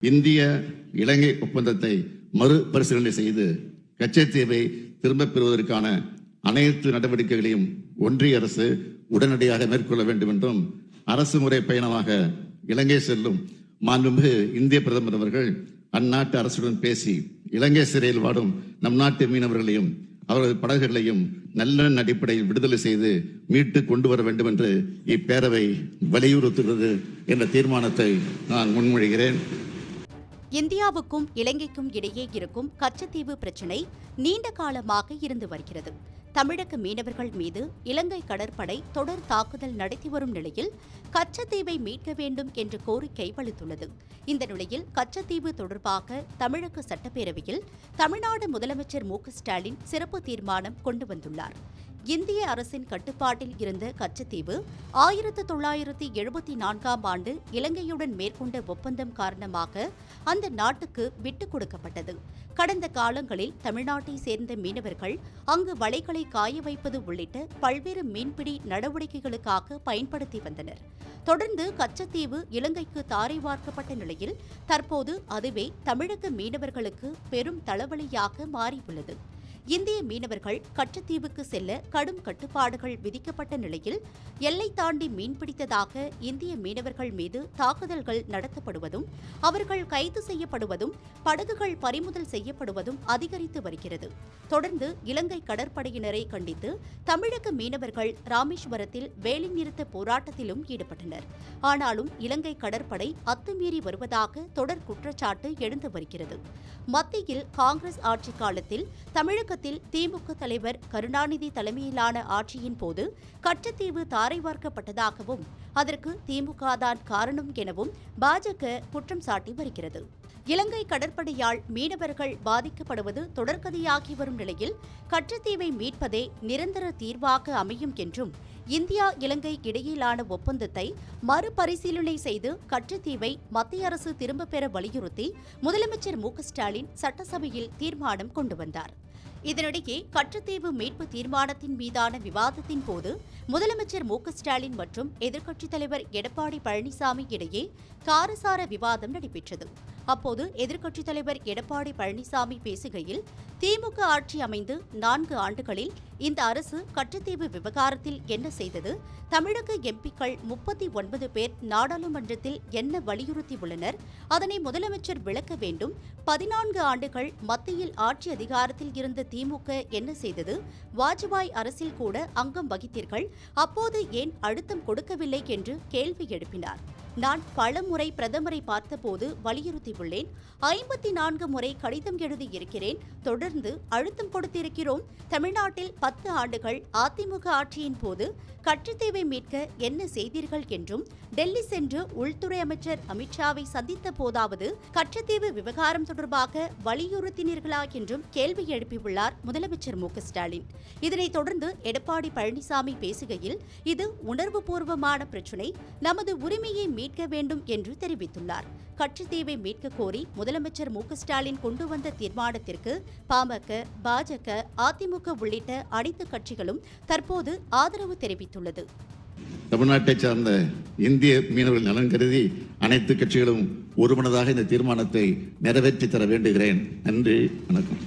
இந்திய இலங்கை ஒப்பந்தத்தை மறுபரிசீலனை செய்து கச்சத்தீவை திரும்பப் பெறுவதற்கான அனைத்து நடவடிக்கைகளையும் ஒன்றிய அரசு உடனடியாக மேற்கொள்ள வேண்டும் என்றும் அரசு முறை பயணமாக இலங்கை செல்லும் மாண்புமிகு இந்திய பிரதமர் அவர்கள் அந்நாட்டு அரசுடன் பேசி இலங்கை சிறையில் வாடும் நம் நாட்டு மீனவர்களையும் அவரது படகுகளையும் நல்லெண்ண அடிப்படையில் விடுதலை செய்து மீட்டு கொண்டு வர வேண்டும் என்று இப்பேரவை வலியுறுத்துகிறது என்ற தீர்மானத்தை நான் முன்மொழிகிறேன். இந்தியாவுக்கும் இலங்கைக்கும் இடையே இருக்கும் கச்சத்தீவு பிரச்சினை நீண்ட காலமாக இருந்து வருகிறது. தமிழக மீனவர்கள் மீது இலங்கை கடற்படை தொடர் தாக்குதல் நடத்தி வரும் நிலையில் கச்சத்தீவை மீட்க வேண்டும் என்ற கோரிக்கை வலுத்துள்ளது. இந்த நிலையில் கச்சத்தீவு தொடர்பாக தமிழக சட்டப்பேரவையில் தமிழ்நாடு முதலமைச்சர் மு.க.ஸ்டாலின் சிறப்பு தீர்மானம் கொண்டு வந்துள்ளார். இந்திய அரசின் கட்டுப்பாட்டில் இருந்த கச்சத்தீவு 1974ஆம் ஆண்டு இலங்கையுடன் மேற்கொண்ட ஒப்பந்தம் காரணமாக அந்த நாட்டுக்கு விட்டுக் கொடுக்கப்பட்டது. கடந்த காலங்களில் தமிழ்நாட்டை சேர்ந்த மீனவர்கள் அங்கு வலைகளை காய வைப்பது உள்ளிட்ட பல்வேறு மீன்பிடி நடவடிக்கைகளுக்காக பயன்படுத்தி வந்தனர். தொடர்ந்து கச்சத்தீவு இலங்கைக்கு தாரை வார்க்கப்பட்ட நிலையில் தற்போது அதுவே தமிழக மீனவர்களுக்கு பெரும் தலைவலியாக மாறியுள்ளது. இந்திய மீனவர்கள் கச்சத்தீவுக்கு செல்ல கடும் கட்டுப்பாடுகள் விதிக்கப்பட்ட நிலையில் எல்லை தாண்டி மீன்பிடித்ததாக இந்திய மீனவர்கள் மீது தாக்குதல்கள் நடத்தப்படுவதும் அவர்கள் கைது செய்யப்படுவதும் படகுகள் பறிமுதல் செய்யப்படுவதும் அதிகரித்து வருகிறது. தொடர்ந்து இலங்கை கடற்படையினரை கண்டித்து தமிழக மீனவர்கள் ராமேஸ்வரத்தில் வேலைநிறுத்த போராட்டத்திலும் ஈடுபட்டனர். ஆனாலும் இலங்கை கடற்படை அத்துமீறி வருவதாக தொடர் குற்றச்சாட்டு எழுந்து வருகிறது. மத்தியில் காங்கிரஸ் ஆட்சி காலத்தில் தமிழகத்தில் திமுக தலைவர் கருணாநிதி தலைமையிலான ஆட்சியின் போது கச்சத்தீவு தாரை வார்க்கப்பட்டதாகவும் அதற்கு திமுக தான் காரணம் எனவும் பாஜக குற்றம் சாட்டி வருகிறது. இலங்கை கடற்படையால் மீனவர்கள் பாதிக்கப்படுவது தொடர்கதையாகி வரும் நிலையில் கச்சத்தீவை மீட்பதே நிரந்தர தீர்வாக அமையும் என்றும் இந்தியா இலங்கை இடையிலான ஒப்பந்தத்தை மறுபரிசீலனை செய்து கச்சத்தீவை மத்திய அரசு திரும்பப் பெற வலியுறுத்தி முதலமைச்சர் மு.க.ஸ்டாலின் சட்டசபையில் தீர்மானம் கொண்டு வந்தார். இதனிடையே கச்சத்தீவு மீட்பு தீர்மானத்தின் மீதான விவாதத்தின் போது முதலமைச்சர் மு.க.ஸ்டாலின் மற்றும் எதிர்க்கட்சித் தலைவர் எடப்பாடி பழனிசாமி இடையே காரசார விவாதம் நடைபெற்றது. அப்போது எதிர்க்கட்சித் தலைவர் எடப்பாடி பழனிசாமி பேசுகையில், திமுக ஆட்சி அமைந்து 4 ஆண்டுகளில் இந்த அரசு கச்சத்தீவு விவகாரத்தில் என்ன செய்தது? தமிழக எம்பிக்கள் 39 பேர் நாடாளுமன்றத்தில் என்ன வலியுறுத்தியுள்ளனர்? அதனை முதலமைச்சர் விளக்க வேண்டும். 14 ஆண்டுகள் மத்தியில் ஆட்சி அதிகாரத்தில் இருந்த திமுக என்ன செய்தது? வாஜ்பாய் அரசில் கூட அங்கம் வகித்தீர்கள், அப்போது ஏன் அழுத்தம் கொடுக்கவில்லை என்று கேள்வி எழுப்பினார். நான் பல முறை பிரதமரை பார்த்தபோது வலியுறுத்தியுள்ளேன். 54 முறை கடிதம் எழுதியிருக்கிறேன். தொடர்ந்து அழுத்தம் கொடுத்திருக்கிறோம். தமிழ்நாட்டில் 10 ஆண்டுகள் அதிமுக ஆட்சியின் போது கச்சத்தீவை மீட்க என்ன செய்தீர்கள் என்றும், டெல்லி சென்று உள்துறை அமைச்சர் அமித்ஷாவை சந்தித்த போதாவது கச்சத்தீவு விவகாரம் தொடர்பாக வலியுறுத்தினீர்களா என்றும் கேள்வி எழுப்பியுள்ளார் முதலமைச்சர் மு.க.ஸ்டாலின். இதனைத் தொடர்ந்து எடப்பாடி பழனிசாமி பேசுகையில், இது உணர்வுபூர்வமான பிரச்சினை, நமது உரிமையை மீட்க வேண்டும் என்று தெரிவித்துள்ளார். கச்சத்தீவை மீட்க கோரி முதலமைச்சர் மு.க.ஸ்டாலின் கொண்டு வந்த தீர்மானத்திற்கு பாமக, பாஜக, அதிமுக உள்ளிட்ட அனைத்து கட்சிகளும் தற்போது ஆதரவு தெரிவித்துள்ளது. தமிழ்நாட்டை சார்ந்த இந்திய மீனவர்கள் நலன் கருதி அனைத்து கட்சிகளும் ஒருமனதாக இந்த தீர்மானத்தை நிறைவேற்றி தர வேண்டுகிறேன். நன்றி, வணக்கம்.